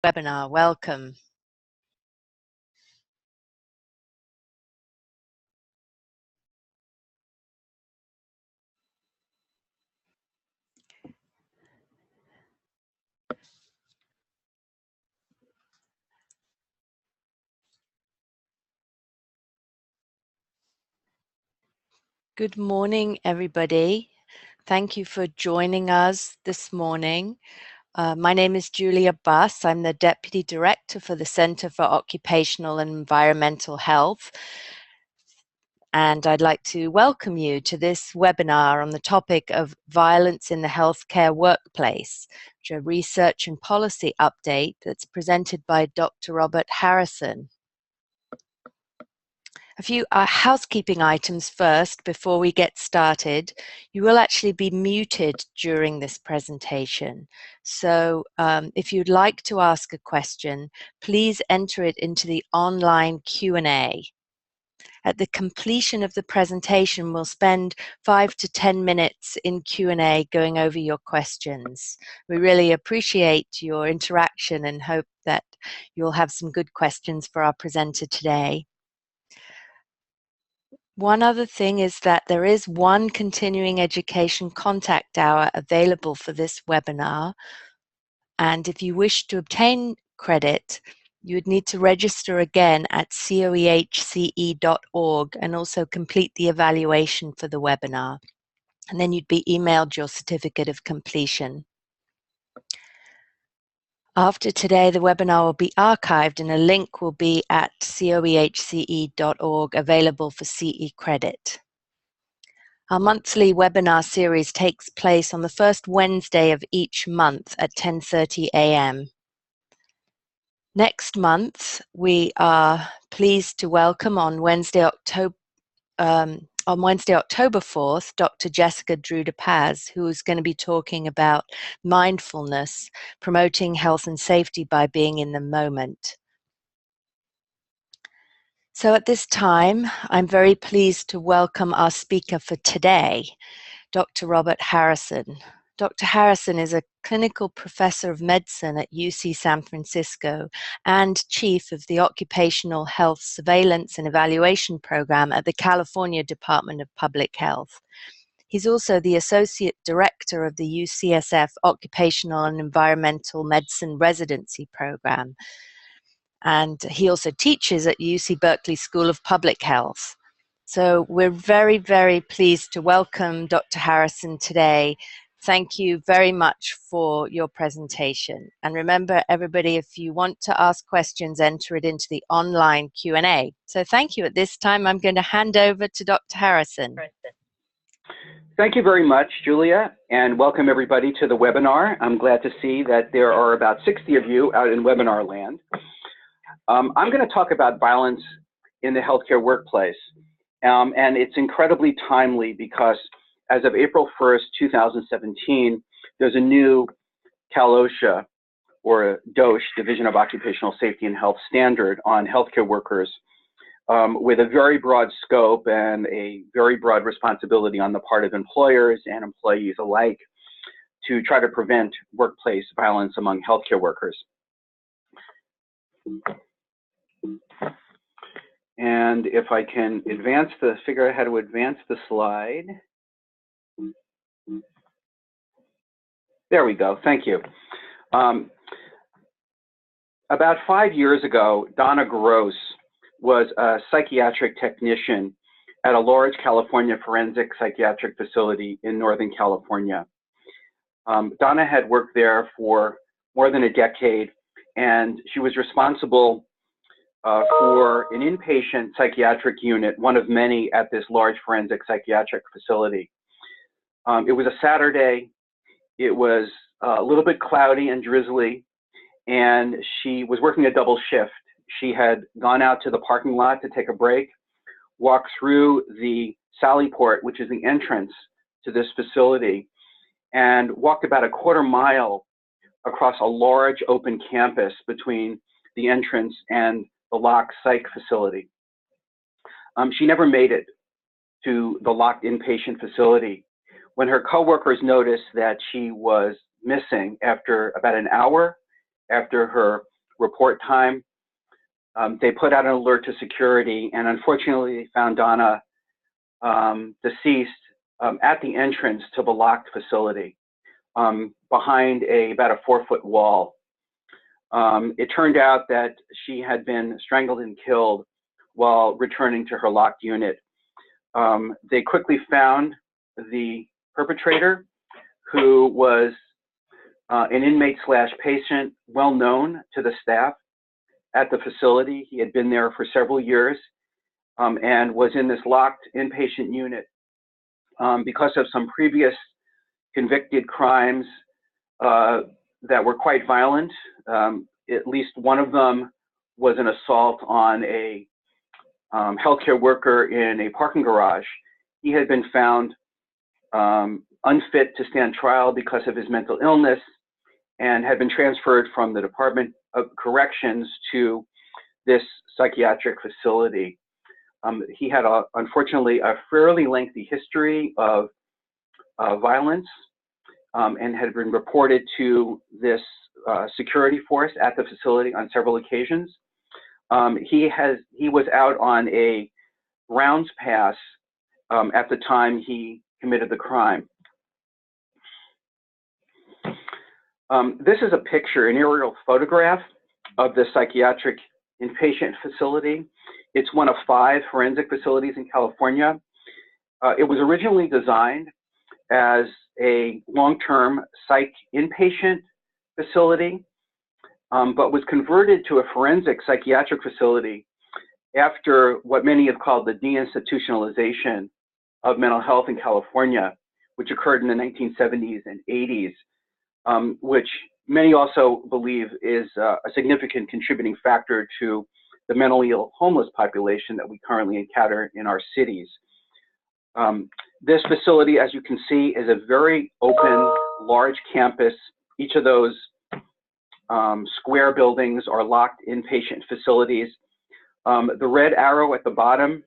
webinar. Welcome. Good morning, everybody. Thank you for joining us this morning. My name is Julia Buss. I'm the Deputy Director for the Center for Occupational and Environmental Health. And I'd like to welcome you to this webinar on the topic of violence in the healthcare workplace, which is a research and policy update that's presented by Dr. Robert Harrison. A few housekeeping items first before we get started. You will actually be muted during this presentation. So if you'd like to ask a question, please enter it into the online Q&A. At the completion of the presentation, we'll spend 5 to 10 minutes in Q&A going over your questions. We really appreciate your interaction and hope that you'll have some good questions for our presenter today. One other thing is that there is one continuing education contact hour available for this webinar. And if you wish to obtain credit, you would need to register again at coehce.org and also complete the evaluation for the webinar. And then you'd be emailed your certificate of completion. After today, the webinar will be archived and a link will be at coehce.org available for CE credit. Our monthly webinar series takes place on the first Wednesday of each month at 10:30 a.m. Next month, we are pleased to welcome on Wednesday, October 4th, Dr. Jessica Drude-Paz, who is going to be talking about mindfulness, promoting health and safety by being in the moment. So at this time, I'm very pleased to welcome our speaker for today, Dr. Robert Harrison. Dr. Harrison is a clinical professor of medicine at UC San Francisco and chief of the Occupational Health Surveillance and Evaluation Program at the California Department of Public Health. He's also the associate director of the UCSF Occupational and Environmental Medicine Residency Program. And he also teaches at UC Berkeley School of Public Health. So we're very, very pleased to welcome Dr. Harrison today. Thank you very much for your presentation. And remember, everybody, if you want to ask questions, enter it into the online Q&A. So thank you. At this time, I'm going to hand over to Dr. Harrison. Thank you very much, Julia, and welcome everybody to the webinar. I'm glad to see that there are about 60 of you out in webinar land. I'm going to talk about violence in the healthcare workplace. And it's incredibly timely because as of April 1st, 2017, there's a new CalOSHA, or DOSH, Division of Occupational Safety and Health standard on healthcare workers with a very broad scope and a very broad responsibility on the part of employers and employees alike to try to prevent workplace violence among healthcare workers. And if I can figure out how to advance the slide. There we go, thank you. About 5 years ago, Donna Gross was a psychiatric technician at a large California forensic psychiatric facility in Northern California. Donna had worked there for more than a decade, and she was responsible for an inpatient psychiatric unit, one of many at this large forensic psychiatric facility. It was a Saturday. It was a little bit cloudy and drizzly, and she was working a double shift. She had gone out to the parking lot to take a break, walked through the Sally Port, which is the entrance to this facility, and walked about a quarter mile across a large open campus between the entrance and the locked psych facility. She never made it to the locked inpatient facility. When her coworkers noticed that she was missing after about an hour after her report time. They put out an alert to security, and unfortunately they found Donna deceased at the entrance to the locked facility, behind about a 4-foot wall. It turned out that she had been strangled and killed while returning to her locked unit. They quickly found the perpetrator, who was an inmate/patient well known to the staff at the facility. He had been there for several years and was in this locked inpatient unit because of some previous convicted crimes that were quite violent. At least one of them was an assault on a healthcare worker in a parking garage. He had been found unfit to stand trial because of his mental illness and had been transferred from the Department of Corrections to this psychiatric facility. He had, unfortunately, a fairly lengthy history of violence and had been reported to this security force at the facility on several occasions. He was out on a grounds pass at the time he committed the crime. This is a picture, an aerial photograph of the psychiatric inpatient facility. It's one of 5 forensic facilities in California. It was originally designed as a long-term psych inpatient facility, but was converted to a forensic psychiatric facility after what many have called the deinstitutionalization of mental health in California, which occurred in the 1970s and 80s, which many also believe is a significant contributing factor to the mentally ill homeless population that we currently encounter in our cities. This facility, as you can see, is a very open, large campus. Each of those square buildings are locked inpatient facilities. The red arrow at the bottom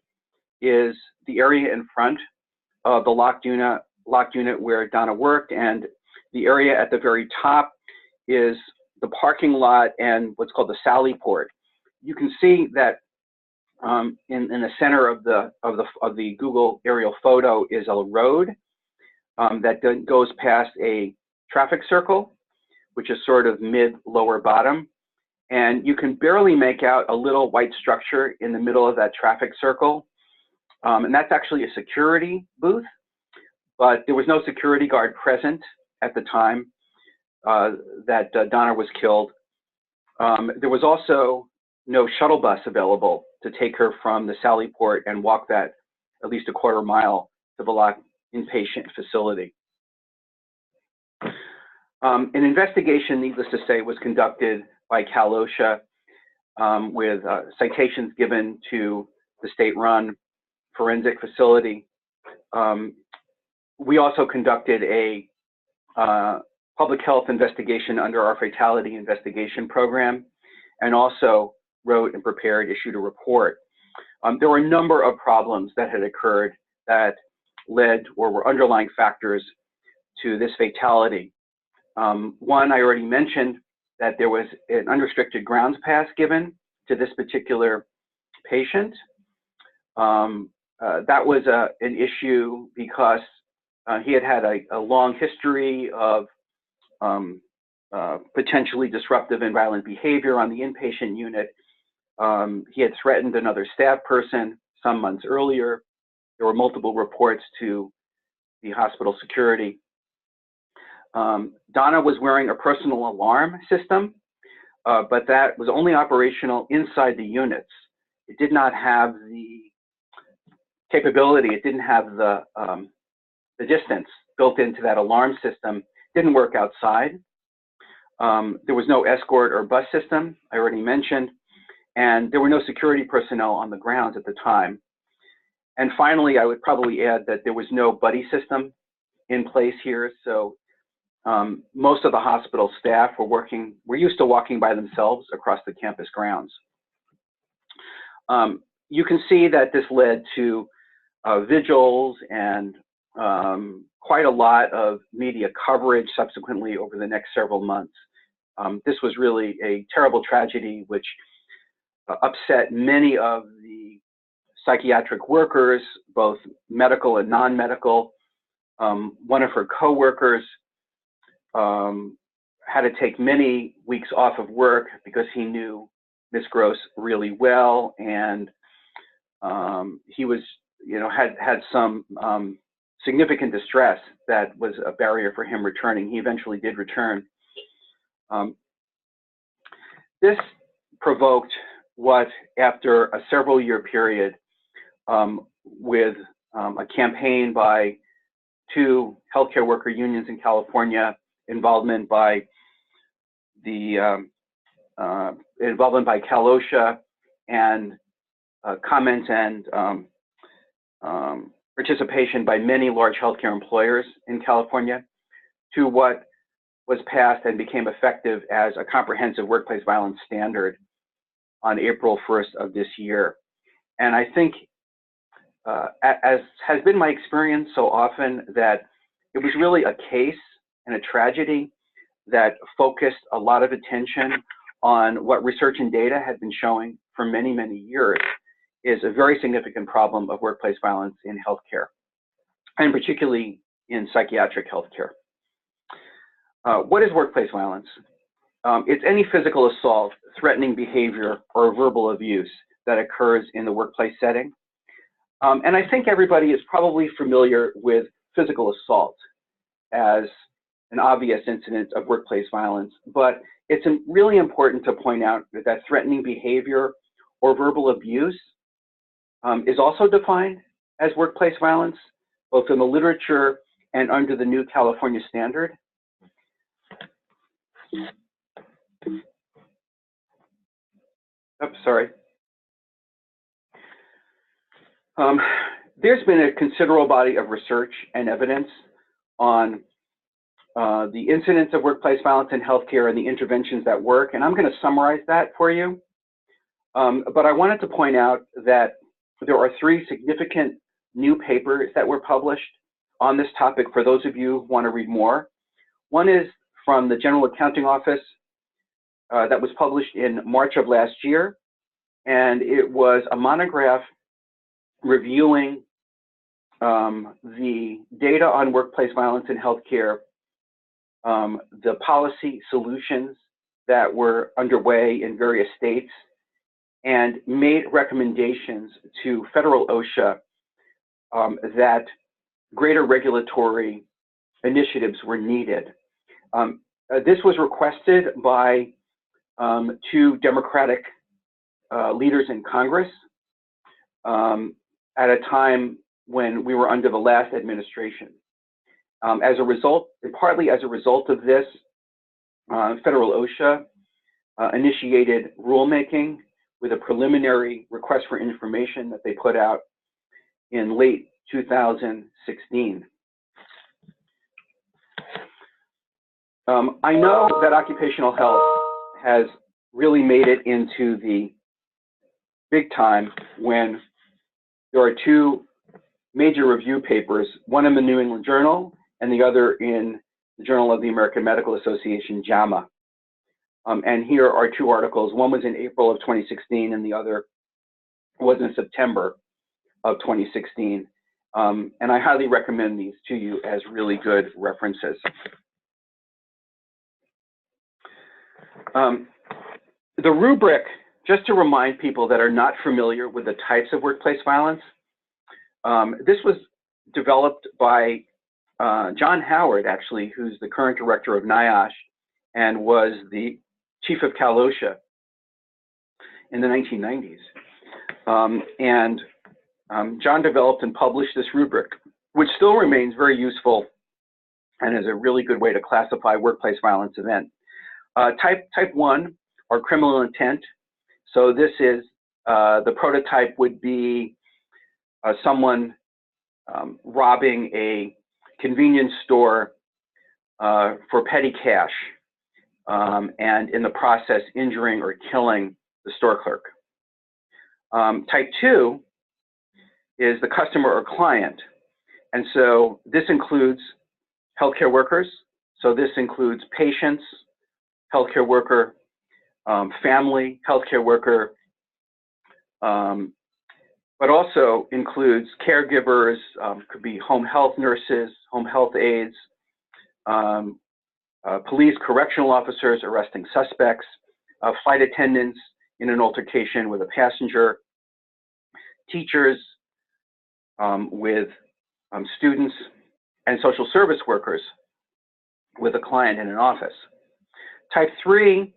is the area in front of the locked unit where Donna worked, and the area at the very top is the parking lot and what's called the Sally Port. You can see that in the center of the Google aerial photo is a road that goes past a traffic circle, which is sort of mid-lower bottom. And you can barely make out a little white structure in the middle of that traffic circle. And that's actually a security booth, but there was no security guard present at the time that Donna was killed. There was also no shuttle bus available to take her from the Sally Port and walk that at least a quarter mile to the locked inpatient facility. An investigation, needless to say, was conducted by CalOSHA with citations given to the state-run forensic facility. We also conducted a public health investigation under our fatality investigation program, and also wrote and issued a report. There were a number of problems that had occurred that led or were underlying factors to this fatality. One, I already mentioned that there was an unrestricted grounds pass given to this particular patient. That was an issue because he had had a long history of potentially disruptive and violent behavior on the inpatient unit. He had threatened another staff person some months earlier. There were multiple reports to the hospital security. Donna was wearing a personal alarm system, but that was only operational inside the units. It did not have the capability, it didn't have the distance built into that alarm system. It didn't work outside. There was no escort or bus system, I already mentioned, and there were no security personnel on the grounds at the time. And finally, I would probably add that there was no buddy system in place here, so most of the hospital staff were used to walking by themselves across the campus grounds. You can see that this led to vigils and quite a lot of media coverage subsequently over the next several months. This was really a terrible tragedy which upset many of the psychiatric workers, both medical and non-medical. One of her co-workers had to take many weeks off of work because he knew Ms. Gross really well, and he was, had some significant distress that was a barrier for him returning. He eventually did return. This provoked what, after a several-year period with a campaign by 2 healthcare worker unions in California, involvement by CalOSHA, and comments and participation by many large healthcare employers in California, to what was passed and became effective as a comprehensive workplace violence standard on April 1st of this year. And I think, as has been my experience so often, that it was really a case and a tragedy that focused a lot of attention on what research and data had been showing for many, many years is a very significant problem of workplace violence in healthcare, and particularly in psychiatric healthcare. What is workplace violence? It's any physical assault, threatening behavior, or verbal abuse that occurs in the workplace setting. And I think everybody is probably familiar with physical assault as an obvious incident of workplace violence, but it's really important to point out that threatening behavior or verbal abuse is also defined as workplace violence, both in the literature and under the new California standard. Oops, sorry. There's been a considerable body of research and evidence on the incidence of workplace violence in healthcare and the interventions that work, and I'm going to summarize that for you. But I wanted to point out that there are 3 significant new papers that were published on this topic for those of you who want to read more. One is from the General Accounting Office that was published in March of last year, and it was a monograph reviewing the data on workplace violence in healthcare, the policy solutions that were underway in various states, and made recommendations to federal OSHA that greater regulatory initiatives were needed. This was requested by 2 Democratic leaders in Congress at a time when we were under the last administration. As a result, and partly as a result of this, federal OSHA initiated rulemaking with a preliminary request for information that they put out in late 2016. I know that occupational health has really made it into the big time when there are 2 major review papers, one in the New England Journal and the other in the Journal of the American Medical Association, JAMA. And here are 2 articles. One was in April of 2016 and the other was in September of 2016. And I highly recommend these to you as really good references. The rubric, just to remind people that are not familiar with the types of workplace violence, this was developed by John Howard, actually, who's the current director of NIOSH and was the chief of CalOSHA in the 1990s. John developed and published this rubric, which still remains very useful and is a really good way to classify workplace violence event. Type 1 are criminal intent. So this is, the prototype would be someone robbing a convenience store for petty cash, and in the process injuring or killing the store clerk. Type 2 is the customer or client. And so this includes healthcare workers. So this includes patients, healthcare worker, family healthcare worker, but also includes caregivers, could be home health nurses, home health aides, police correctional officers arresting suspects, flight attendants in an altercation with a passenger, teachers with students, and social service workers with a client in an office. Type 3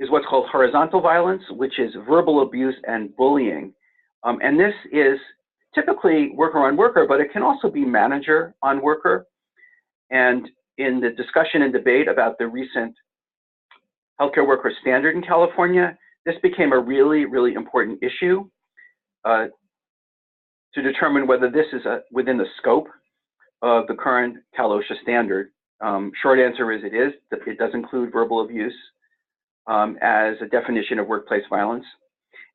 is what's called horizontal violence, which is verbal abuse and bullying. And this is typically worker on worker, but it can also be manager on worker. And in the discussion and debate about the recent healthcare worker standard in California, this became a really, really important issue to determine whether this is within the scope of the current CalOSHA standard. Short answer is it is. It does include verbal abuse as a definition of workplace violence.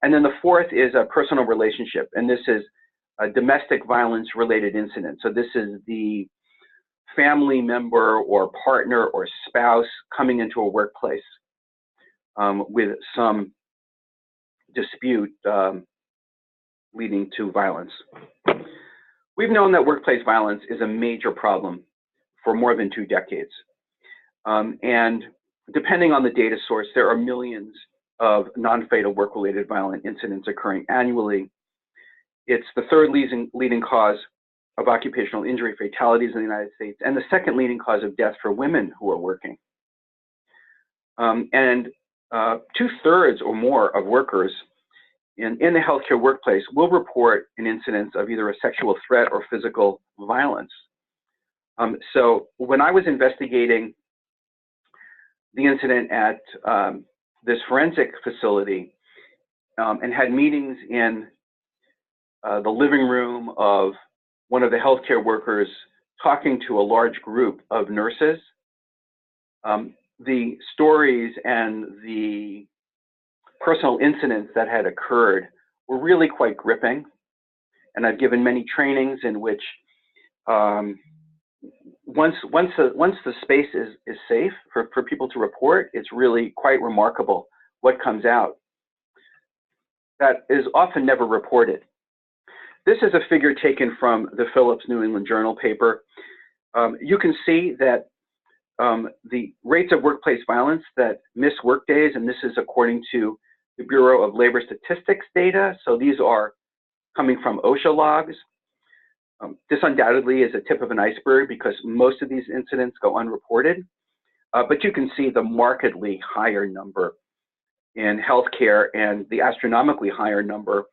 And then the fourth is a personal relationship, and this is a domestic violence related incident. So this is the family member or partner or spouse coming into a workplace with some dispute leading to violence. We've known that workplace violence is a major problem for more than 2 decades. And depending on the data source, there are millions of non-fatal work-related violent incidents occurring annually. It's the 3rd leading cause of occupational injury fatalities in the United States, and the 2nd leading cause of death for women who are working. And 2/3 or more of workers in the healthcare workplace will report an incidence of either a sexual threat or physical violence. So when I was investigating the incident at this forensic facility and had meetings in the living room of one of the healthcare workers talking to a large group of nurses, the stories and the personal incidents that had occurred were really quite gripping. And I've given many trainings in which once the space is safe for people to report, it's really quite remarkable what comes out. That is often never reported. This is a figure taken from the Phillips New England Journal paper. You can see that the rates of workplace violence that miss work days, and this is according to the Bureau of Labor Statistics data. So these are coming from OSHA logs. This undoubtedly is a tip of an iceberg because most of these incidents go unreported, but you can see the markedly higher number in healthcare and the astronomically higher number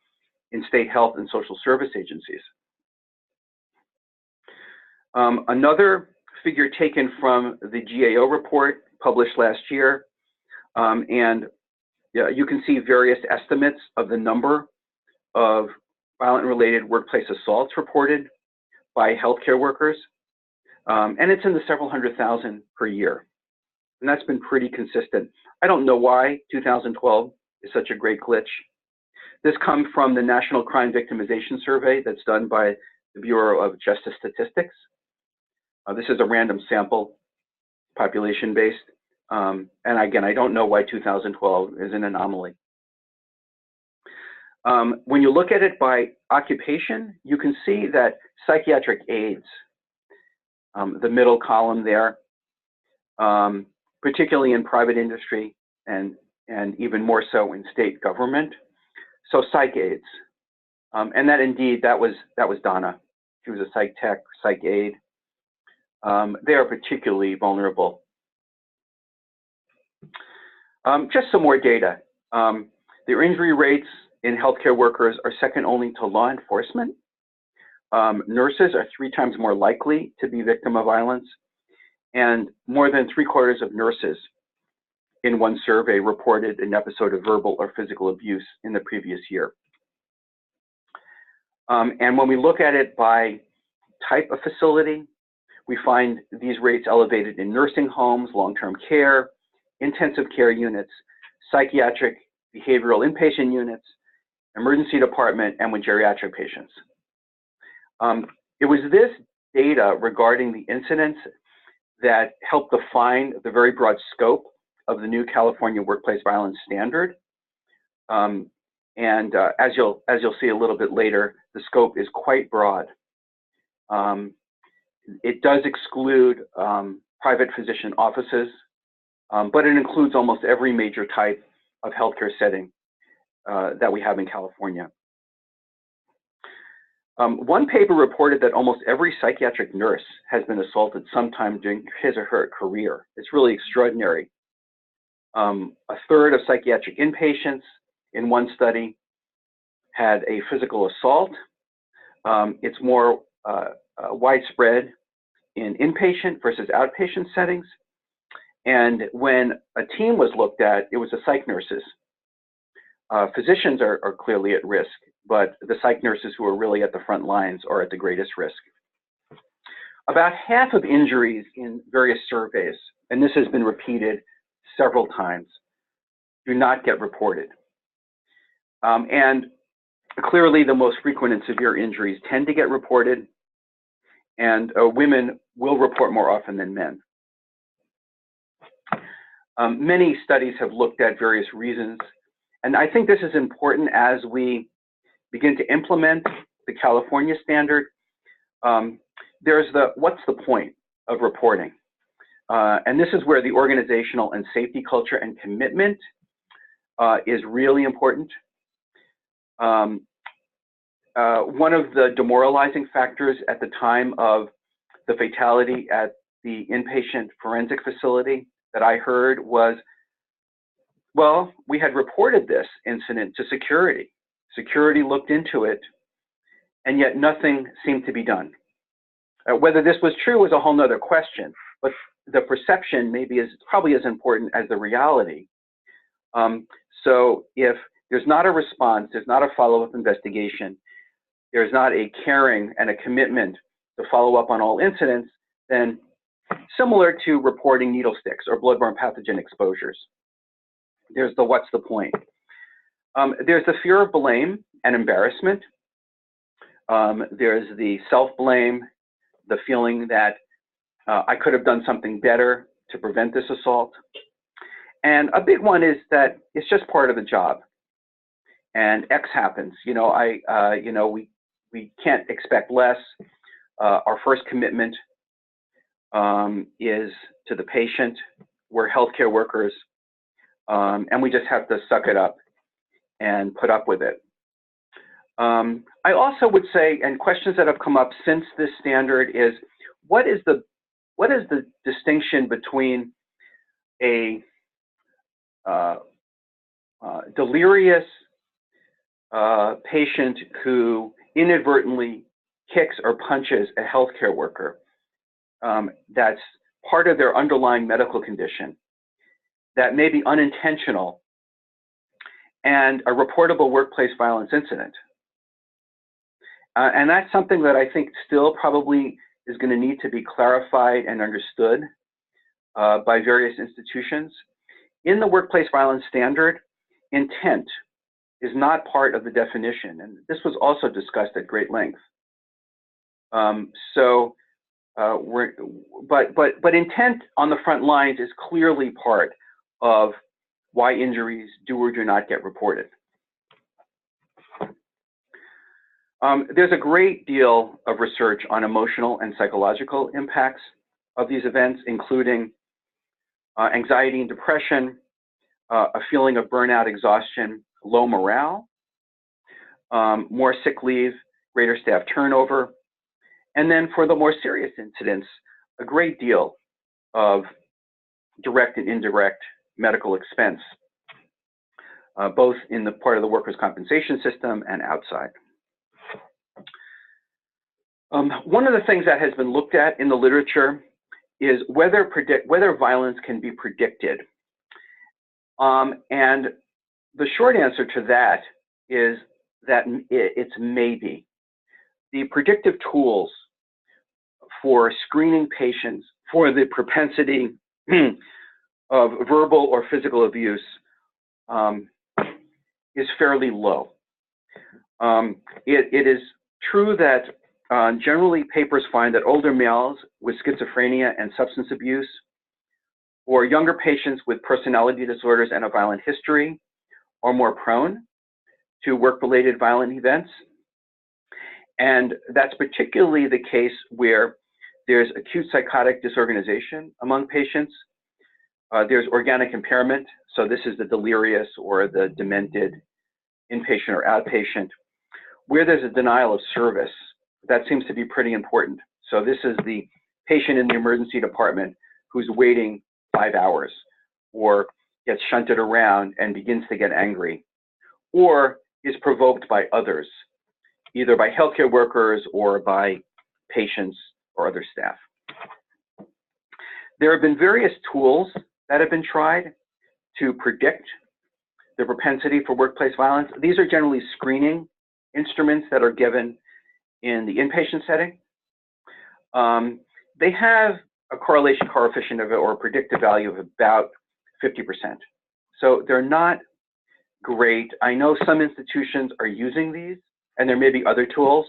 in state health and social service agencies. Another figure taken from the GAO report published last year, and you can see various estimates of the number of violent-related workplace assaults reported by healthcare workers, and it's in the several 100,000 per year, and that's been pretty consistent. I don't know why 2012 is such a great glitch. This comes from the National Crime Victimization Survey that's done by the Bureau of Justice Statistics. This is a random sample, population-based, and again, I don't know why 2012 is an anomaly. When you look at it by occupation, you can see that psychiatric aides, the middle column there, particularly in private industry and even more so in state government. So psych aides, and that indeed, that was Donna. She was a psych tech, psych aide. They are particularly vulnerable. Just some more data. Their injury rates in healthcare workers are second only to law enforcement. Nurses are 3 times more likely to be victim of violence, and more than 3/4 of nurses in one survey reported an episode of verbal or physical abuse in the previous year. And when we look at it by type of facility, we find these rates elevated in nursing homes, long-term care, intensive care units, psychiatric behavioral inpatient units, emergency department, and with geriatric patients. It was this data regarding the incidents that helped define the very broad scope of the new California Workplace Violence Standard. As you'll see a little bit later, the scope is quite broad. It does exclude private physician offices, but it includes almost every major type of healthcare setting that we have in California. One paper reported that almost every psychiatric nurse has been assaulted sometime during his or her career. It's really extraordinary. A third of psychiatric inpatients in one study had a physical assault. It's more widespread in inpatient versus outpatient settings. And when a team was looked at, it was the psych nurses. Physicians are clearly at risk, but the psych nurses who are really at the front lines are at the greatest risk. About half of injuries in various surveys, and this has been repeated several times, do not get reported. And clearly the most frequent and severe injuries tend to get reported, and women will report more often than men. Many studies have looked at various reasons, and I think this is important as we begin to implement the California standard. There's what's the point of reporting? And this is where the organizational and safety culture and commitment is really important. One of the demoralizing factors at the time of the fatality at the inpatient forensic facility that I heard was, well, we had reported this incident to security. Security looked into it, and yet nothing seemed to be done. Whether this was true was a whole nother question, but the perception maybe is probably as important as the reality. So if there's not a response, there's not a follow-up investigation, there's not a caring and a commitment to follow up on all incidents, then similar to reporting needle sticks or bloodborne pathogen exposures, there's the what's the point. There's the fear of blame and embarrassment. There's the self-blame, the feeling that I could have done something better to prevent this assault. And a big one is that it's just part of the job. And X happens. You know, we can't expect less. Our first commitment is to the patient. We're healthcare workers, and we just have to suck it up and put up with it. I also would say, and questions that have come up since this standard is, what is the distinction between a delirious patient who inadvertently kicks or punches a healthcare worker that's part of their underlying medical condition that may be unintentional, and a reportable workplace violence incident? And that's something that I think still probably is going to need to be clarified and understood by various institutions. In the workplace violence standard, intent is not part of the definition, and this was also discussed at great length. But intent on the front lines is clearly part of why injuries do or do not get reported. There's a great deal of research on emotional and psychological impacts of these events, including anxiety and depression, a feeling of burnout, exhaustion, low morale, more sick leave, greater staff turnover, and then for the more serious incidents, a great deal of direct and indirect medical expense, both in the part of the workers' compensation system and outside. One of the things that has been looked at in the literature is whether violence can be predicted. And the short answer to that is that it's maybe. The predictive tools for screening patients for the propensity of verbal or physical abuse is fairly low. It is true that generally papers find that older males with schizophrenia and substance abuse or younger patients with personality disorders and a violent history are more prone to work-related violent events. And that's particularly the case where there's acute psychotic disorganization among patients. There's organic impairment, so this is the delirious or the demented inpatient or outpatient. Where there's a denial of service, that seems to be pretty important. So this is the patient in the emergency department who's waiting 5 hours or gets shunted around and begins to get angry, or is provoked by others, either by healthcare workers or by patients or other staff. There have been various tools that have been tried to predict the propensity for workplace violence. These are generally screening instruments that are given in the inpatient setting. They have a correlation coefficient of, or a predictive value of about 50%. So they're not great. I know some institutions are using these, and there may be other tools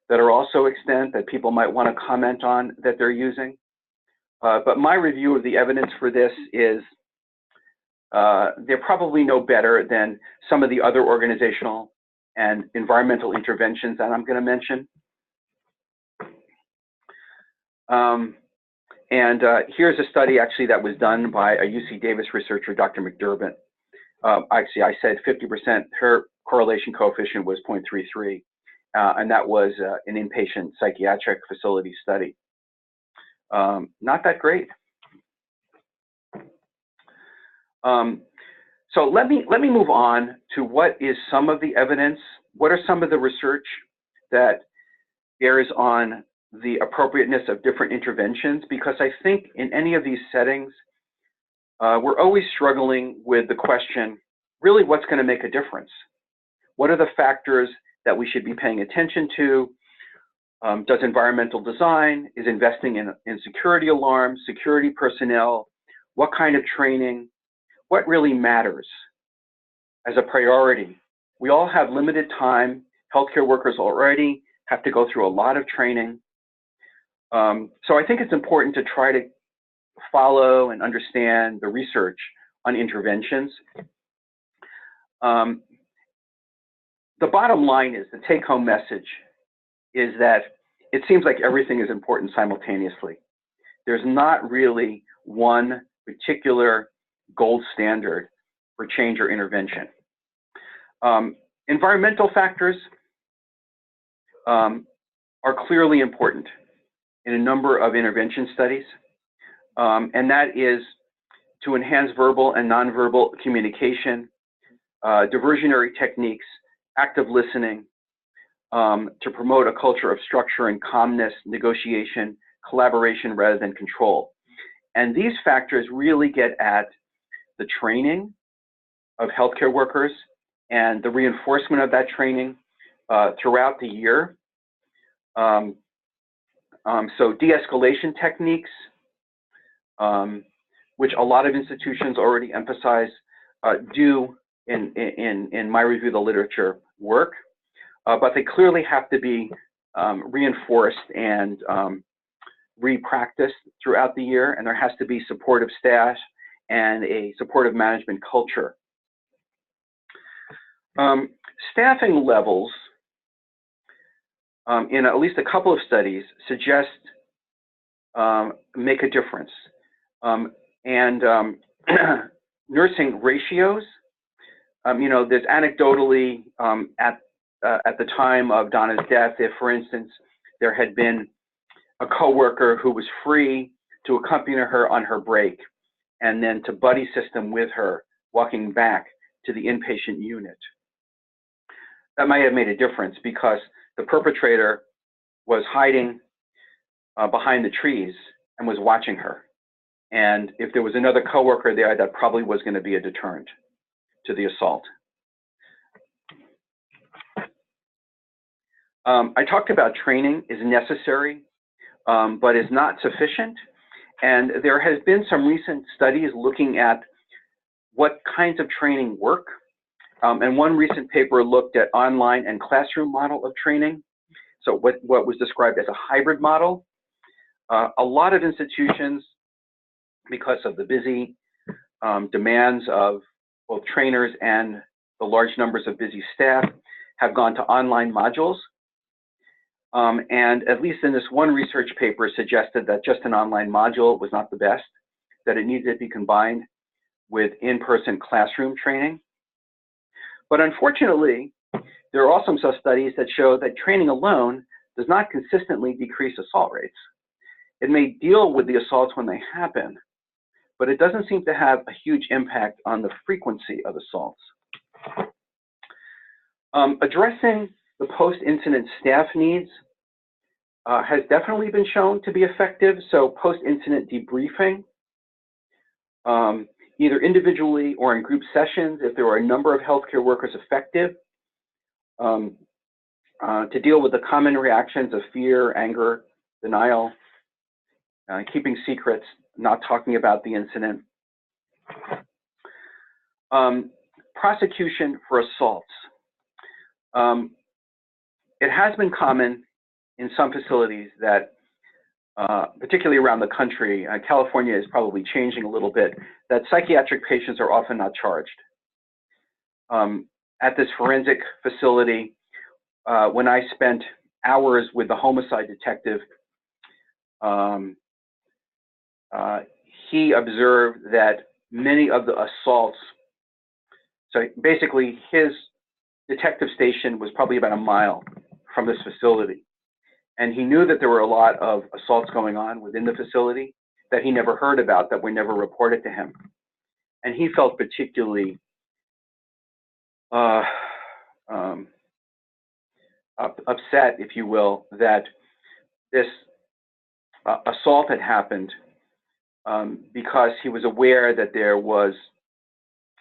that are also extant that people might want to comment on that they're using. But my review of the evidence for this is they're probably no better than some of the other organizational and environmental interventions that I'm going to mention. Here's a study actually that was done by a UC Davis researcher, Dr. McDermott. Actually, I said 50%, her correlation coefficient was 0.33, and that was an inpatient psychiatric facility study. Not that great. So let me move on to what is some of the evidence. What are some of the research that bears on the appropriateness of different interventions? Because I think in any of these settings, we're always struggling with the question, really what's going to make a difference? What are the factors that we should be paying attention to? Does environmental design, is investing in security alarms, security personnel, what kind of training, what really matters as a priority? We all have limited time. Healthcare workers already have to go through a lot of training. So I think it's important to try to follow and understand the research on interventions. The bottom line is, the take-home message is that it seems like everything is important simultaneously. There's not really one particular gold standard for change or intervention. Environmental factors are clearly important in a number of intervention studies, and that is to enhance verbal and nonverbal communication, diversionary techniques, active listening, to promote a culture of structure and calmness, negotiation, collaboration rather than control. And these factors really get at the training of healthcare workers and the reinforcement of that training throughout the year. So de-escalation techniques, which a lot of institutions already emphasize, do, in my review of the literature, work, but they clearly have to be reinforced and re-practiced throughout the year, and there has to be supportive staff and a supportive management culture. Staffing levels in at least a couple of studies suggest make a difference. Nursing ratios, you know, there's anecdotally at the time of Donna's death, if, for instance, there had been a coworker who was free to accompany her on her break and then to buddy system with her walking back to the inpatient unit. That might have made a difference because the perpetrator was hiding behind the trees and was watching her. And if there was another coworker there, that probably was going to be a deterrent to the assault. I talked about training is necessary, but is not sufficient. And there has been some recent studies looking at what kinds of training work. And one recent paper looked at online and classroom model of training. So what was described as a hybrid model. A lot of institutions because of the busy demands of both trainers and the large numbers of busy staff, have gone to online modules. And at least in this one research paper suggested that just an online module was not the best, that it needed to be combined with in-person classroom training. But unfortunately, there are also some studies that show that training alone does not consistently decrease assault rates. It may deal with the assaults when they happen, but it doesn't seem to have a huge impact on the frequency of assaults. Addressing the post-incident staff needs has definitely been shown to be effective. So post-incident debriefing, either individually or in group sessions, if there are a number of healthcare workers affected, to deal with the common reactions of fear, anger, denial, keeping secrets, not talking about the incident. Prosecution for assaults. It has been common in some facilities that, particularly around the country, California is probably changing a little bit, that psychiatric patients are often not charged. At this forensic facility, when I spent hours with the homicide detective, he observed that many of the assaults, so basically his detective station was probably about a mile from this facility. And he knew that there were a lot of assaults going on within the facility that he never heard about, that were never reported to him. And he felt particularly upset, if you will, that this assault had happened because he was aware that there was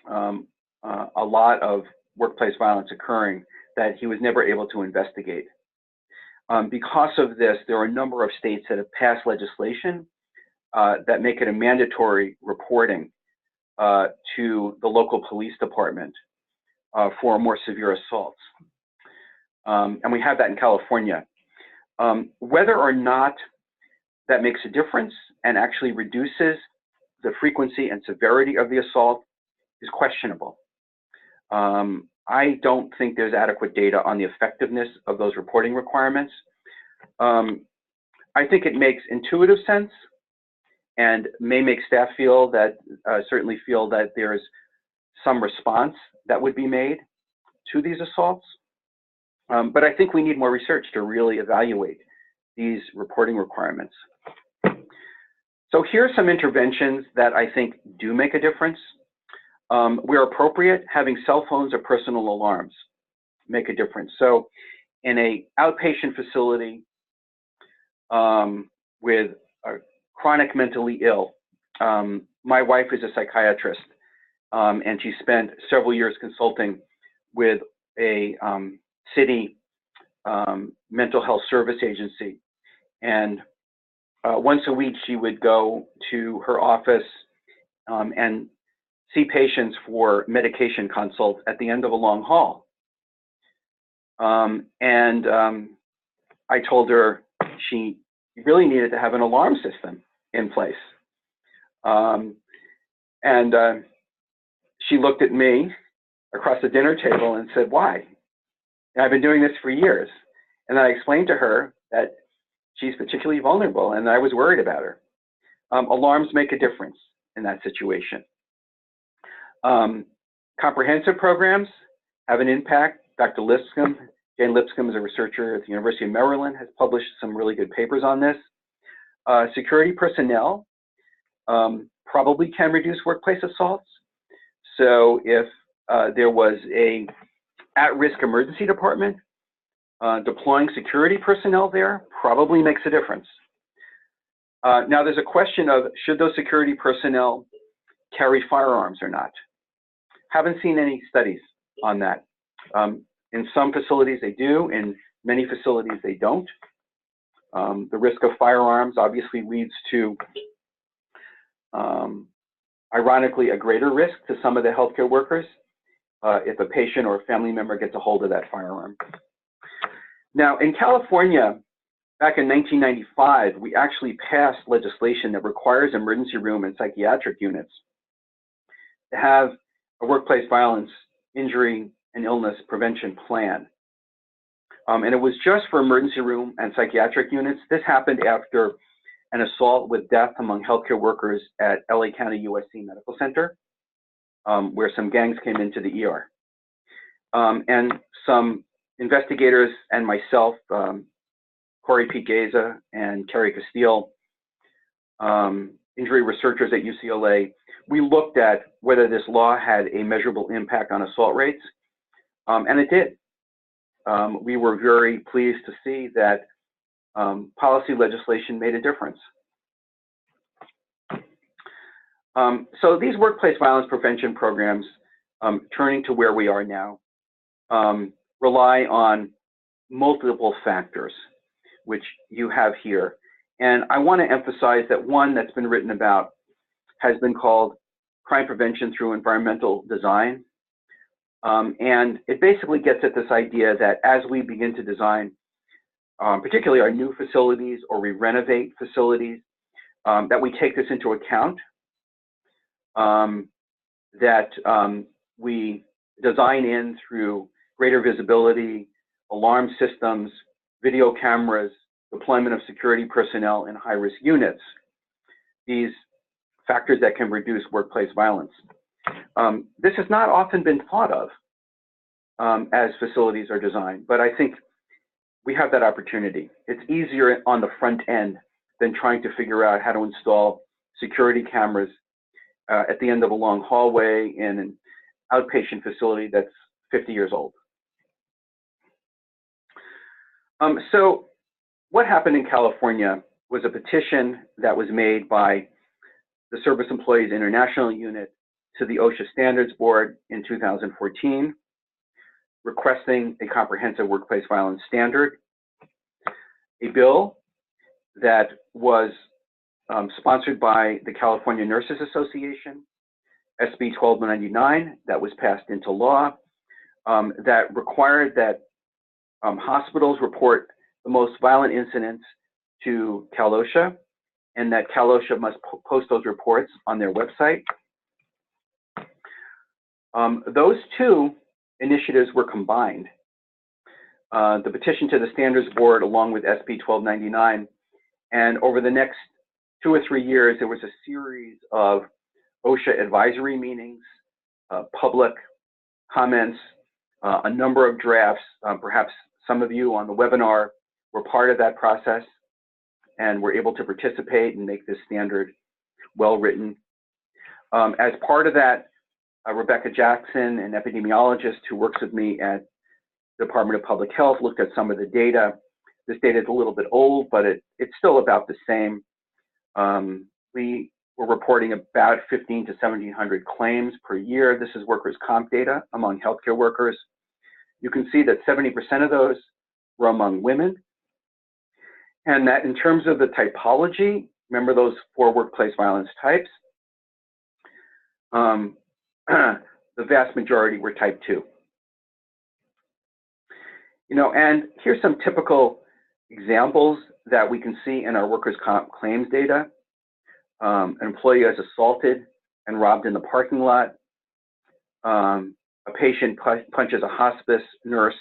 a lot of workplace violence occurring that he was never able to investigate. Because of this, there are a number of states that have passed legislation that make it a mandatory reporting to the local police department for more severe assaults. And we have that in California. Whether or not that makes a difference and actually reduces the frequency and severity of the assault is questionable. I don't think there's adequate data on the effectiveness of those reporting requirements. I think it makes intuitive sense and may make staff feel that, certainly feel that there's some response that would be made to these assaults. But I think we need more research to really evaluate these reporting requirements. So here are some interventions that I think do make a difference. Where appropriate, having cell phones or personal alarms make a difference. So in an outpatient facility with a chronic mentally ill, my wife is a psychiatrist, and she spent several years consulting with a city mental health service agency. And once a week, she would go to her office and see patients for medication consults at the end of a long haul. I told her she really needed to have an alarm system in place. She looked at me across the dinner table and said, "Why?" And I've been doing this for years. And I explained to her that she's particularly vulnerable and I was worried about her. Alarms make a difference in that situation. Comprehensive programs have an impact. Dr. Lipscomb, Jane Lipscomb is a researcher at the University of Maryland, has published some really good papers on this. Security personnel probably can reduce workplace assaults. So if there was a at-risk emergency department, deploying security personnel there probably makes a difference. Now there's a question of should those security personnel carry firearms or not. Haven't seen any studies on that. In some facilities they do, in many facilities they don't. The risk of firearms obviously leads to, ironically, a greater risk to some of the healthcare workers if a patient or a family member gets a hold of that firearm. Now in California, back in 1995, we actually passed legislation that requires emergency room and psychiatric units to have a workplace violence, injury, and illness prevention plan. And it was just for emergency room and psychiatric units. This happened after an assault with death among healthcare workers at LA County USC Medical Center, where some gangs came into the ER. And some investigators and myself, Corey P. Geza and Kerry Castile, injury researchers at UCLA, we looked at whether this law had a measurable impact on assault rates, and it did. We were very pleased to see that policy legislation made a difference. So these workplace violence prevention programs, turning to where we are now, rely on multiple factors, which you have here. And I want to emphasize that one that's been written about has been called crime prevention through environmental design. And it basically gets at this idea that as we begin to design, particularly our new facilities or we renovate facilities, that we take this into account, that we design in through greater visibility, alarm systems, video cameras, deployment of security personnel in high-risk units, these factors that can reduce workplace violence. This has not often been thought of as facilities are designed, but I think we have that opportunity. It's easier on the front end than trying to figure out how to install security cameras at the end of a long hallway in an outpatient facility that's 50 years old. So what happened in California was a petition that was made by the Service Employees International Unit to the OSHA Standards Board in 2014, requesting a comprehensive workplace violence standard, a bill that was sponsored by the California Nurses Association, SB 1299, that was passed into law, that required that hospitals report the most violent incidents to CalOSHA, and that CalOSHA must post those reports on their website. Those two initiatives were combined. The petition to the Standards Board along with SB 1299, and over the next 2 or 3 years, there was a series of OSHA advisory meetings, public comments, a number of drafts. Perhaps some of you on the webinar were part of that process and were able to participate and make this standard well written. As part of that, Rebecca Jackson, an epidemiologist who works with me at the Department of Public Health, looked at some of the data. This data is a little bit old, but it's still about the same. We were reporting about 1,500 to 1,700 claims per year. This is workers' comp data among healthcare workers. You can see that 70% of those were among women. And that in terms of the typology, remember those 4 workplace violence types, the vast majority were type 2. You know, and here's some typical examples that we can see in our workers' comp claims data. An employee is assaulted and robbed in the parking lot. A patient punches a hospice nurse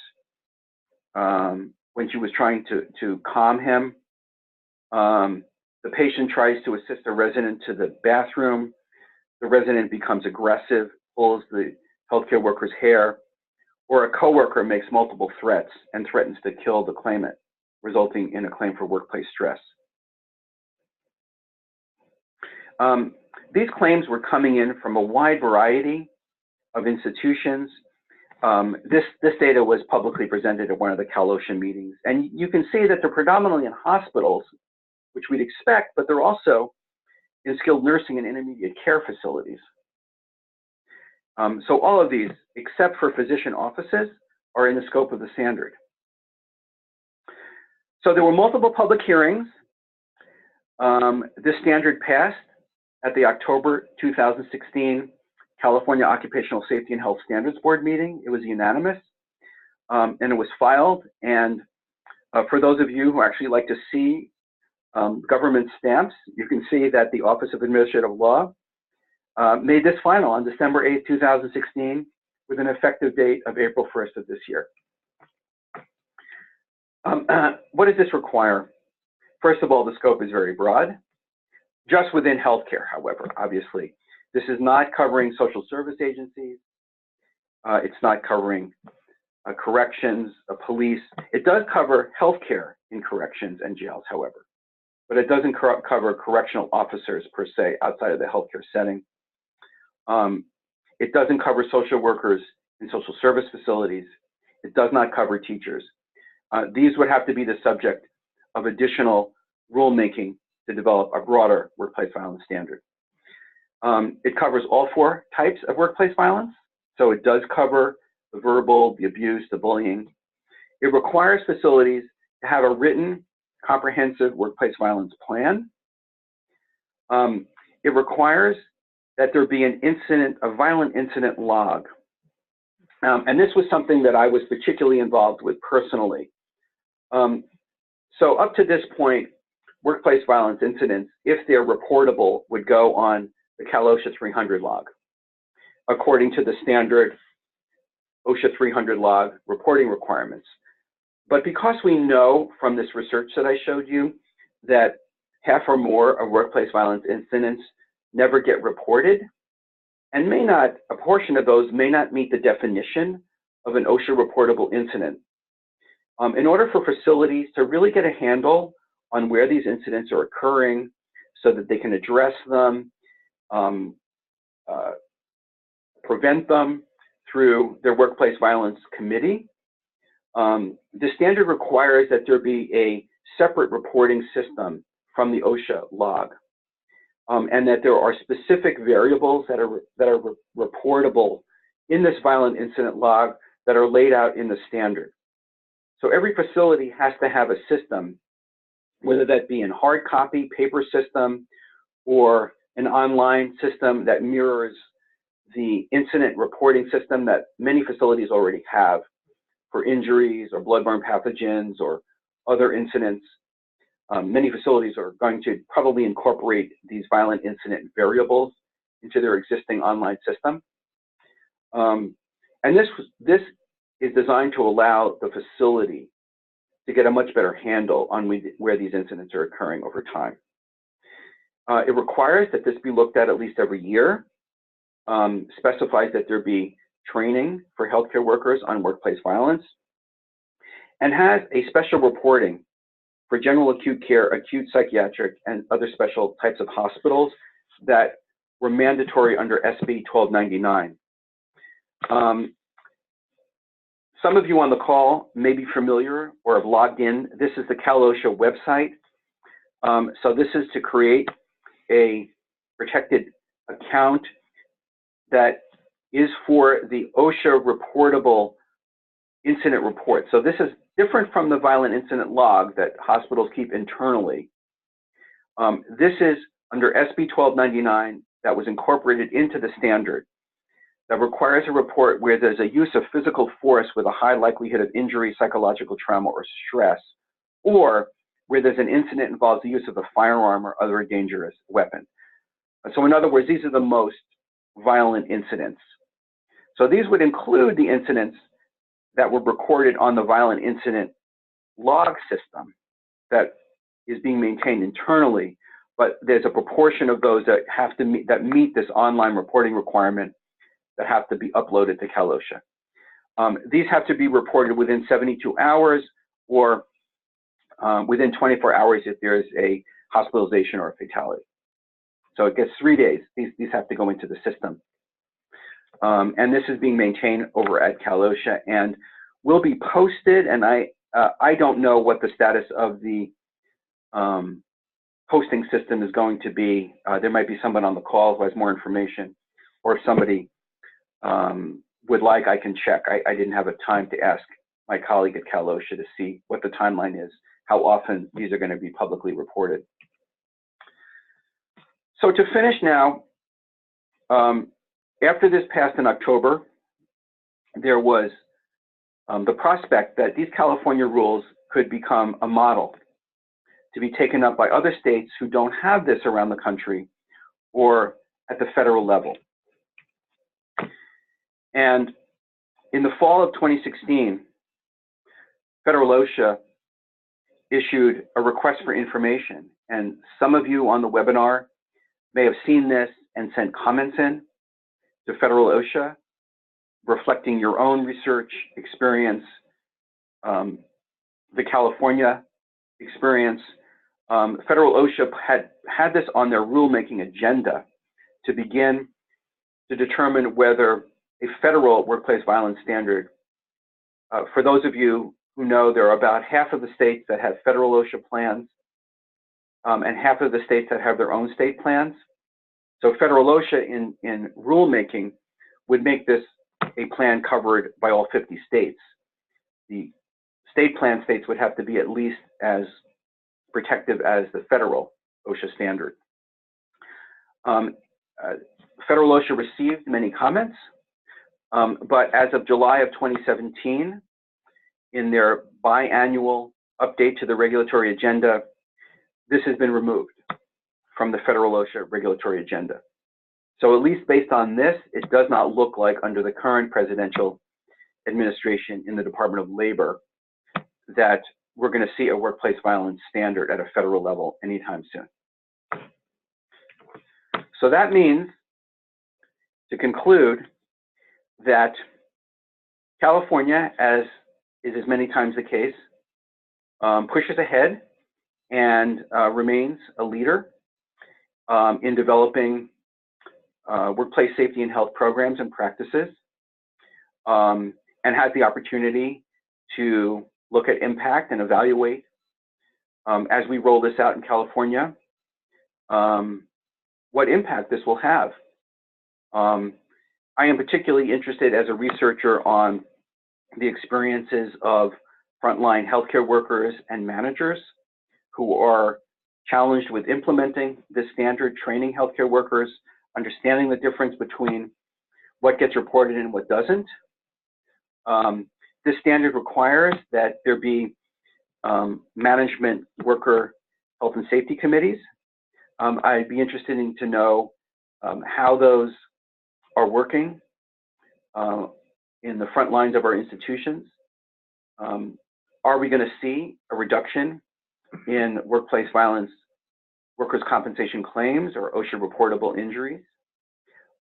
when she was trying to calm him. The patient tries to assist a resident to the bathroom. The resident becomes aggressive, pulls the healthcare worker's hair, or a coworker makes multiple threats and threatens to kill the claimant, resulting in a claim for workplace stress. These claims were coming in from a wide variety of institutions. This data was publicly presented at one of the CalOSHA meetings, and you can see that they're predominantly in hospitals, which we'd expect, but they're also in skilled nursing and intermediate care facilities. So all of these, except for physician offices, are in the scope of the standard. So there were multiple public hearings. This standard passed at the October 2016 California Occupational Safety and Health Standards Board meeting. It was unanimous, and it was filed, and For those of you who actually like to see government stamps, you can see that the Office of Administrative Law made this final on December 8, 2016, with an effective date of April 1st of this year. What does this require? First of all, the scope is very broad, just within healthcare, however, obviously. This is not covering social service agencies. It's not covering corrections, police. It does cover healthcare in corrections and jails, however, but it doesn't cover correctional officers per se outside of the healthcare setting. It doesn't cover social workers in social service facilities. It does not cover teachers. These would have to be the subject of additional rulemaking to develop a broader workplace violence standard. It covers all 4 types of workplace violence. So it does cover the verbal, the abuse, the bullying. It requires facilities to have a written, comprehensive workplace violence plan. It requires that there be a violent incident log. And this was something that I was particularly involved with personally. So up to this point, workplace violence incidents, if they're reportable, would go on the CalOSHA 300 log, according to the standard OSHA 300 log reporting requirements. But because we know from this research that I showed you that half or more of workplace violence incidents never get reported, and a portion of those may not meet the definition of an OSHA reportable incident. In order for facilities to really get a handle on where these incidents are occurring so that they can address them, prevent them through their workplace violence committee, the standard requires that there be a separate reporting system from the OSHA log, and that there are specific variables that are reportable in this violent incident log that are laid out in the standard. So every facility has to have a system, whether that be in hard copy, paper system, or an online system that mirrors the incident reporting system that many facilities already have for injuries or bloodborne pathogens or other incidents. Many facilities are going to probably incorporate these violent incident variables into their existing online system. And this is designed to allow the facility to get a much better handle on where these incidents are occurring over time. It requires that this be looked at least every year, specifies that there be training for healthcare workers on workplace violence, and has a special reporting for general acute care, acute psychiatric, and other special types of hospitals that were mandatory under SB 1299. Some of you on the call may be familiar or have logged in. This is the CalOSHA website. So this is to create a protected account that is for the OSHA reportable incident report. So this is different from the violent incident log that hospitals keep internally. This is under SB 1299 that was incorporated into the standard that requires a report where there's a use of physical force with a high likelihood of injury, psychological trauma, or stress, or where there's an incident involves the use of a firearm or other dangerous weapon. So in other words, these are the most violent incidents. So these would include the incidents that were recorded on the violent incident log system that is being maintained internally, but there's a proportion of those that have to meet this online reporting requirement that have to be uploaded to CalOSHA. These have to be reported within 72 hours or within 24 hours if there's a hospitalization or a fatality. So it gets 3 days. These have to go into the system. And this is being maintained over at CalOSHA and will be posted. And I don't know what the status of the posting system is going to be. There might be someone on the call who has more information, or if somebody would like, I can check. I didn't have a time to ask my colleague at CalOSHA to see what the timeline is, how often these are going to be publicly reported. So to finish now, after this passed in October, there was the prospect that these California rules could become a model to be taken up by other states who don't have this around the country or at the federal level. And in the fall of 2016, federal OSHA issued a request for information. And some of you on the webinar may have seen this and sent comments in to federal OSHA, reflecting your own research experience, the California experience. Federal OSHA had this on their rulemaking agenda to begin to determine whether a federal workplace violence standard, for those of you who know, there are about half of the states that have federal OSHA plans and half of the states that have their own state plans. So federal OSHA in rulemaking would make this a plan covered by all 50 states. The state plan states would have to be at least as protective as the federal OSHA standard. Federal OSHA received many comments, but as of July of 2017, in their biannual update to the regulatory agenda, this has been removed from the federal OSHA regulatory agenda. So at least based on this, it does not look like under the current presidential administration in the Department of Labor that we're going to see a workplace violence standard at a federal level anytime soon. So that means, to conclude, that California, as is many times the case, pushes ahead and remains a leader in developing workplace safety and health programs and practices, and has the opportunity to look at impact and evaluate, as we roll this out in California, what impact this will have. I am particularly interested as a researcher on the experiences of frontline healthcare workers and managers who are challenged with implementing this standard, training healthcare workers, understanding the difference between what gets reported and what doesn't. This standard requires that there be management worker health and safety committees. I'd be interested in to know how those are working in the front lines of our institutions. Are we going to see a reduction in workplace violence, workers' compensation claims, or OSHA reportable injuries?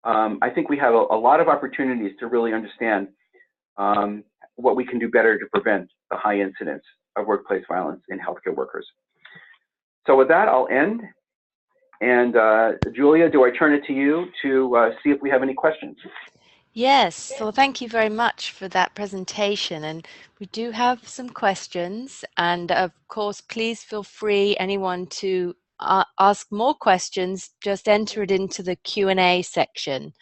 I think we have a lot of opportunities to really understand what we can do better to prevent the high incidence of workplace violence in healthcare workers. So with that, I'll end. And Julia, do I turn it to you to see if we have any questions? Yes, well, thank you very much for that presentation. And we do have some questions. And of course, please feel free, anyone, to ask more questions. Just enter it into the Q&A section.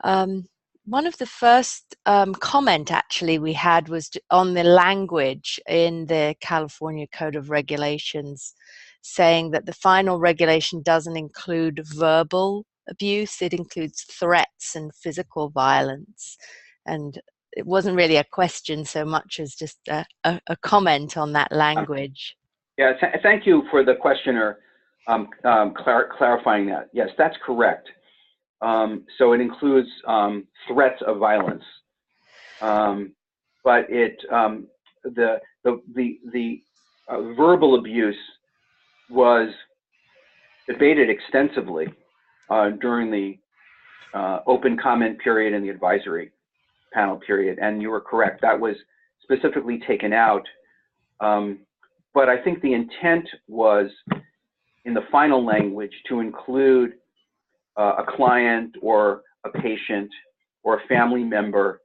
One of the first comment actually we had was on the language in the California Code of Regulations, saying that the final regulation doesn't include verbal abuse, it includes threats and physical violence. And it wasn't really a question so much as just a comment on that language. Yeah, thank you for the questioner clarifying that. Yes, that's correct. So it includes threats of violence, but the verbal abuse was debated extensively during the open comment period and the advisory panel period, and you were correct, that was specifically taken out. But I think the intent was in the final language to include a client or a patient or a family member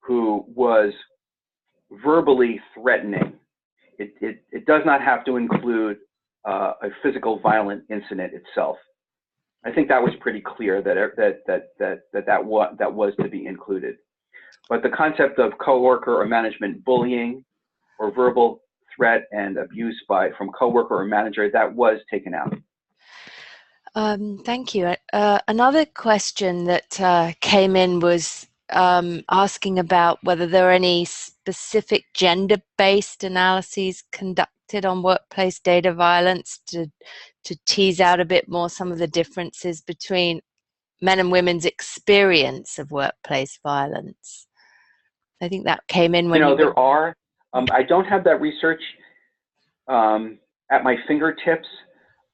who was verbally threatening. It does not have to include a physical violent incident itself. I think that was pretty clear that was to be included. But the concept of coworker or management bullying or verbal threat and abuse from coworker or manager, that was taken out. Thank you. Another question that came in was asking about whether there are any specific gender-based analyses conducted on workplace data violence to tease out a bit more some of the differences between men and women's experience of workplace violence. I think that came in when you know, there are. I don't have that research at my fingertips,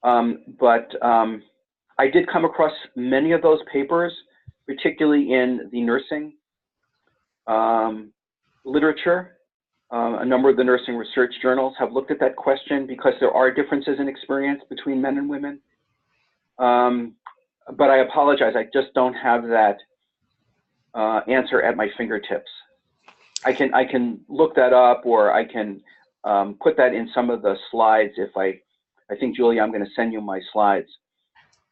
but I did come across many of those papers, particularly in the nursing literature. A number of the nursing research journals have looked at that question because there are differences in experience between men and women. But I apologize, I just don't have that answer at my fingertips. I can look that up, or I can put that in some of the slides. If I think, Julia, I'm going to send you my slides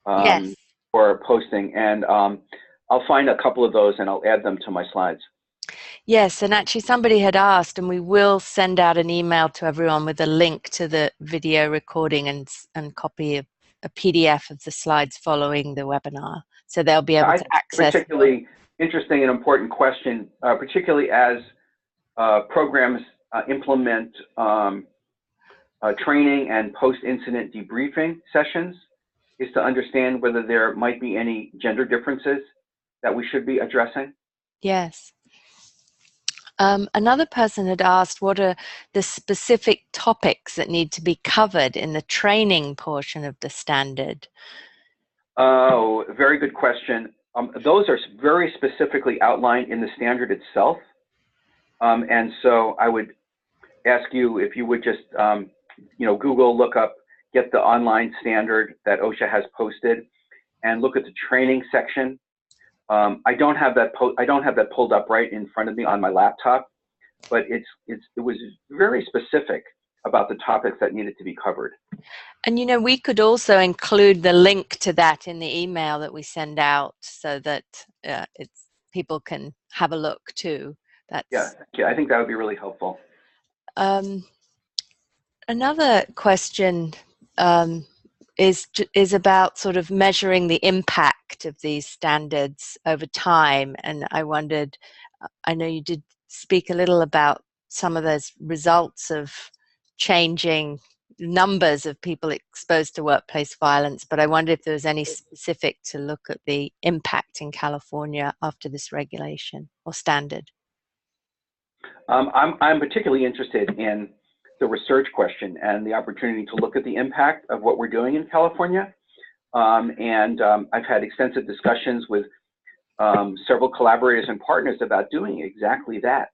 yes. for posting, and I'll find a couple of those and I'll add them to my slides. Yes, and actually somebody had asked, and we will send out an email to everyone with a link to the video recording and copy of a PDF of the slides following the webinar, so they'll be able to access. Particularly interesting and important question, particularly as programs implement training and post-incident debriefing sessions, is to understand whether there might be any gender differences that we should be addressing. Yes. Another person had asked what are the specific topics that need to be covered in the training portion of the standard? Oh, very good question. Those are very specifically outlined in the standard itself. And so I would ask you if you would just, Google, look up, get the online standard that OSHA has posted, and look at the training section. I don't have that pulled up right in front of me on my laptop, but it was very specific about the topics that needed to be covered. And we could also include the link to that in the email that we send out, so that people can have a look too. Yeah, I think that would be really helpful. Another question is about sort of measuring the impact of these standards over time. And I wondered, I know you did speak a little about some of those results of changing numbers of people exposed to workplace violence, but I wonder if there was any specific to look at the impact in California after this regulation or standard. I'm particularly interested in the research question and the opportunity to look at the impact of what we're doing in California. I've had extensive discussions with several collaborators and partners about doing exactly that.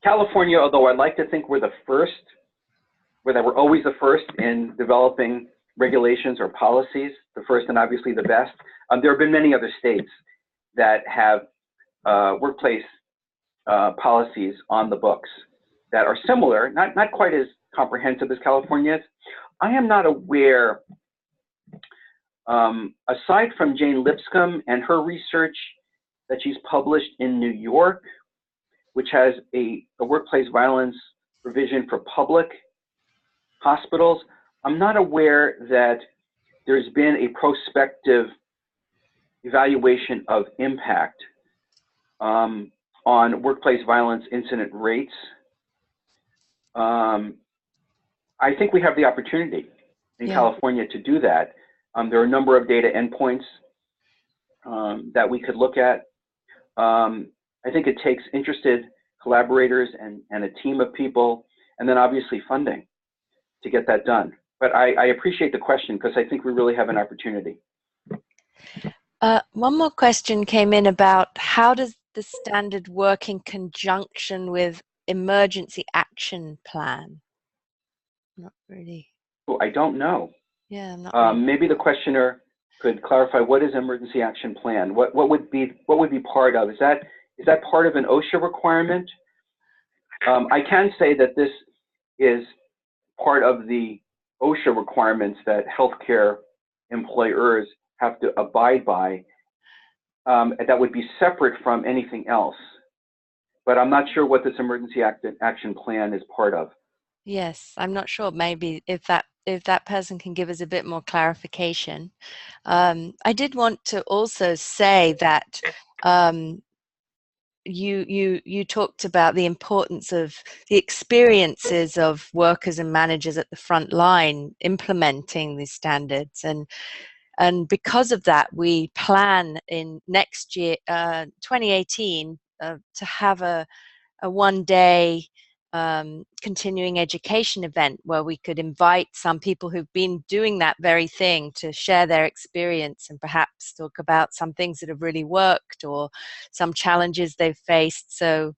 California, although I'd like to think we're the first, that we're always the first in developing regulations or policies, the first and obviously the best, there have been many other states that have workplace policies on the books that are similar, not quite as comprehensive as California's. I am not aware, aside from Jane Lipscomb and her research that she's published in New York, which has a workplace violence provision for public hospitals, I'm not aware that there's been a prospective evaluation of impact on workplace violence incident rates. I think we have the opportunity in California to do that. There are a number of data endpoints that we could look at. I think it takes interested collaborators and a team of people, and then obviously funding to get that done. But I appreciate the question because I think we really have an opportunity. One more question came in about how does the standard work in conjunction with emergency action plan? Not really. Oh, I don't know. Yeah, I'm not really. Maybe the questioner could clarify what is emergency action plan? What would be part of? Is that part of an OSHA requirement? I can say that this is part of the OSHA requirements that healthcare employers have to abide by. That would be separate from anything else. But I'm not sure what this emergency action plan is part of. Yes, I'm not sure. Maybe if that person can give us a bit more clarification. I did want to also say that You talked about the importance of the experiences of workers and managers at the front line implementing these standards, and because of that, we plan in next year, 2018, to have a one-day continuing education event where we could invite some people who've been doing that very thing to share their experience and perhaps talk about some things that have really worked or some challenges they've faced. So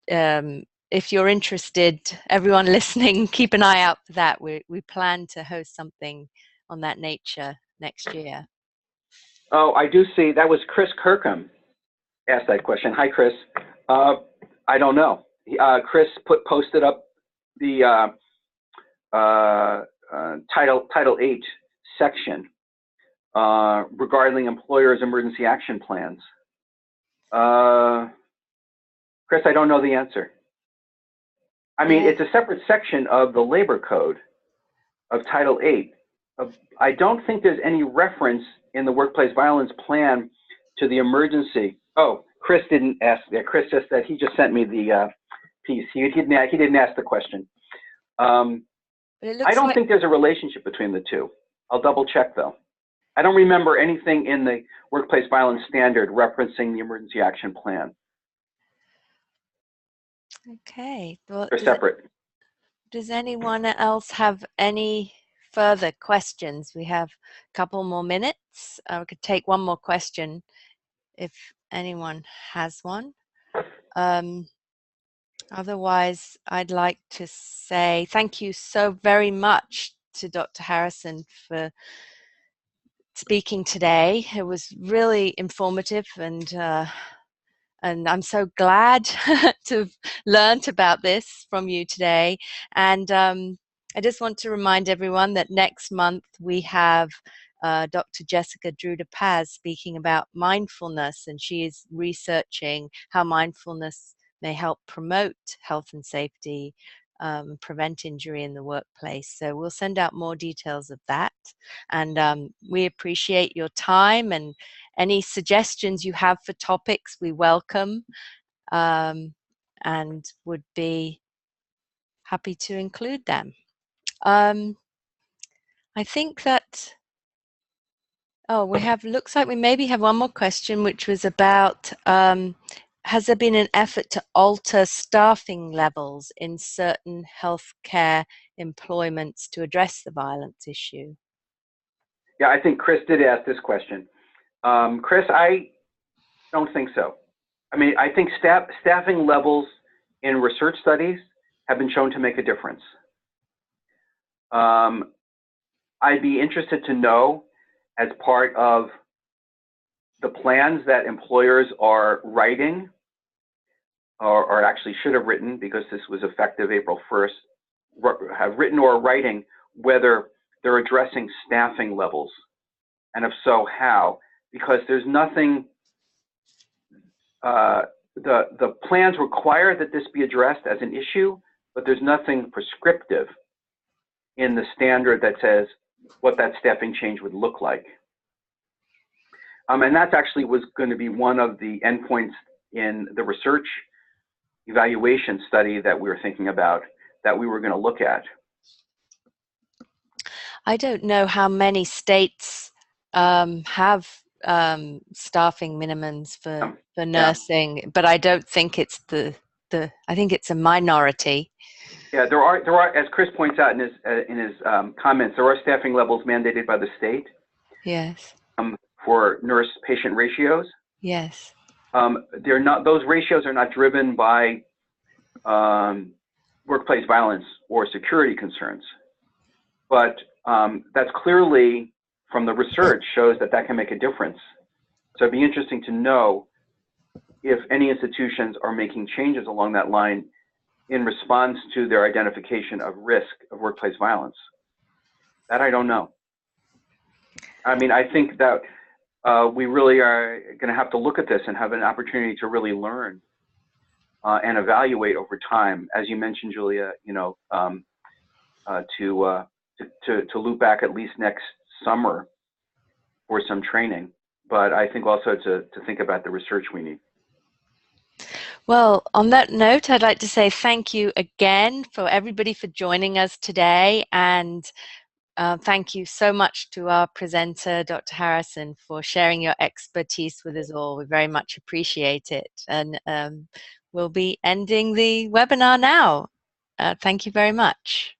if you're interested, everyone listening, keep an eye out for that. We plan to host something on that nature next year. Oh, I do see that was Chris Kirkham asked that question. Hi, Chris. I don't know. Chris posted up the Title 8 section regarding employers' emergency action plans. Chris, I don't know the answer. I mean, it's a separate section of the Labor Code of Title 8. I don't think there's any reference in the workplace violence plan to the emergency. Oh, Chris didn't ask that. Chris just said he just sent me the piece. He didn't ask the question. I don't think there's a relationship between the two. I'll double check though. I don't remember anything in the workplace violence standard referencing the emergency action plan. Okay. Well, they're separate. Does anyone else have any further questions? We have a couple more minutes. We could take one more question if anyone has one. Otherwise, I'd like to say thank you so very much to Dr. Harrison for speaking today. It was really informative, and I'm so glad to have learned about this from you today. And I just want to remind everyone that next month we have Dr. Jessica Drude-Paz speaking about mindfulness, and she is researching how mindfulness may help promote health and safety, prevent injury in the workplace. So we'll send out more details of that. And we appreciate your time, and any suggestions you have for topics we welcome, and would be happy to include them. I think that, looks like we maybe have one more question, which was about, has there been an effort to alter staffing levels in certain healthcare employments to address the violence issue? Yeah, I think Chris did ask this question. Chris, I don't think so. I mean, I think staffing levels in research studies have been shown to make a difference. I'd be interested to know, as part of the plans that employers are writing, or actually should have written, because this was effective April 1st, have written or writing, whether they're addressing staffing levels, and if so, how? Because there's nothing, the plans require that this be addressed as an issue, but there's nothing prescriptive in the standard that says what that staffing change would look like. And that actually was going to be one of the endpoints in the research evaluation study that we were thinking about, that we were going to look at. I don't know how many states have staffing minimums for nursing, but I don't think it's I think it's a minority. Yeah, there are, as Chris points out in his comments, there are staffing levels mandated by the state. Yes. For nurse-patient ratios. Yes. They're not; those ratios are not driven by workplace violence or security concerns, but that's clearly, from the research, shows that that can make a difference. So it'd be interesting to know if any institutions are making changes along that line in response to their identification of risk of workplace violence. That I don't know. I mean, I think that we really are going to have to look at this and have an opportunity to really learn and evaluate over time, as you mentioned, Julia. You know, to loop back at least next summer for some training but I think also to think about the research we need. Well, on that note, I'd like to say thank you again for everybody for joining us today, and thank you so much to our presenter, Dr. Harrison, for sharing your expertise with us all. We very much appreciate it, and we'll be ending the webinar now. Thank you very much.